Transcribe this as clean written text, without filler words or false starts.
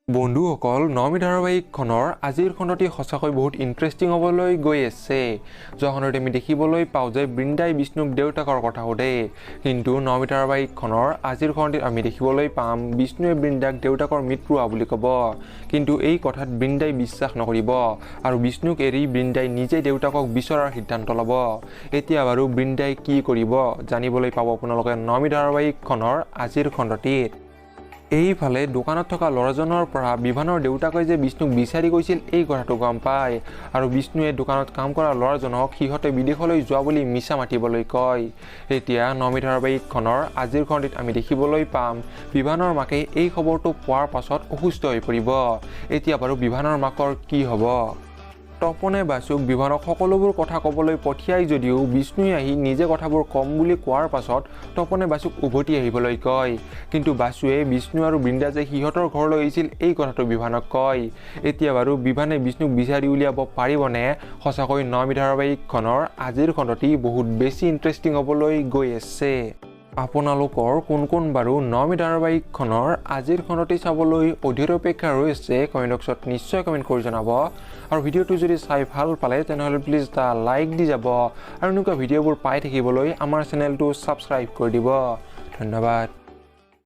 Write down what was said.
বন্ধুসকল নমি ধাৰাবাহিকখনৰ আজিৰ খণ্ডটি সঁচাকৈ বহুত ইণ্টাৰেষ্টিং হ'বলৈ গৈ আছে। যোৱা খণ্ডত আমি দেখিবলৈ পাওঁ যে বৃন্দাই বিষ্ণুক দেউতাকৰ কথা সোধে, কিন্তু নমি ধাৰাবাহিকখনৰ আজিৰ খণ্ডটিত আমি দেখিবলৈ পাম বিষ্ণুৱে বৃন্দাক দেউতাকৰ মৃত্যু হোৱা বুলি ক'ব, কিন্তু এই কথাত বৃন্দাই বিশ্বাস নকৰিব আৰু বিষ্ণুক এৰি বৃন্দাই নিজে দেউতাকক বিচৰাৰ সিদ্ধান্ত ল'ব। এতিয়া বাৰু বৃন্দাই কি কৰিব জানিবলৈ পাব আপোনালোকে নমি ধাৰাবাহিকখনৰ আজিৰ খণ্ডটিত। এইফালে দোকানত থকা ল'ৰাজনৰ পৰা বিভানৰ দেউতাকে যে বিষ্ণুক বিচাৰি গৈছিল এই কথাটো গম পায় আৰু বিষ্ণুৱে দোকানত কাম কৰা ল'ৰাজনক সিহঁতে বিদেশলৈ যোৱা বুলি মিছা মাতিবলৈ কয়। এতিয়া নমি ধাৰাবাহিকখনৰ আজিৰ খণ্ডটিত আমি দেখিবলৈ পাম বিভানৰ মাকে এই খবৰটো পোৱাৰ পাছত অসুস্থ হৈ পৰিব। এতিয়া বাৰু বিভানৰ মাকৰ কি হ'ব? তপনে বাসুক বিভানক সকলোবোৰ কথা ক'বলৈ পঠিয়াই যদিও বিষ্ণুৱে আহি নিজে কথাবোৰ কম বুলি কোৱাৰ পাছত তপনে বাসুক উভতি আহিবলৈ কয়, কিন্তু বাসুৱে বিষ্ণু আৰু বৃন্দা যে সিহঁতৰ ঘৰলৈ আহিছিল এই কথাটো বিভানক কয়। এতিয়া বাৰু বিভানে বিষ্ণুক বিচাৰি উলিয়াব পাৰিবনে? সঁচাকৈ নমি ধাৰাবাহিকখনৰ আজিৰ খণ্ডটি বহুত বেছি ইণ্টাৰেষ্টিং হ'বলৈ গৈ আছে। আপোনালোকৰ কোন কোন বাৰু নমি ধাৰাবাহিকখনৰ আজিৰ খণ্ডটি চাবলৈ অধীৰ অপেক্ষা ৰৈছে কমেণ্ট বক্সত নিশ্চয় কমেণ্ট কৰি জনাব। আৰু ভিডিঅ'টো যদি চাই ভাল পালে তেনেহ'লে প্লিজ এটা লাইক দি যাব আৰু এনেকুৱা ভিডিঅ'বোৰ পাই থাকিবলৈ আমাৰ চেনেলটো ছাবস্ক্ৰাইব কৰি দিব। ধন্যবাদ।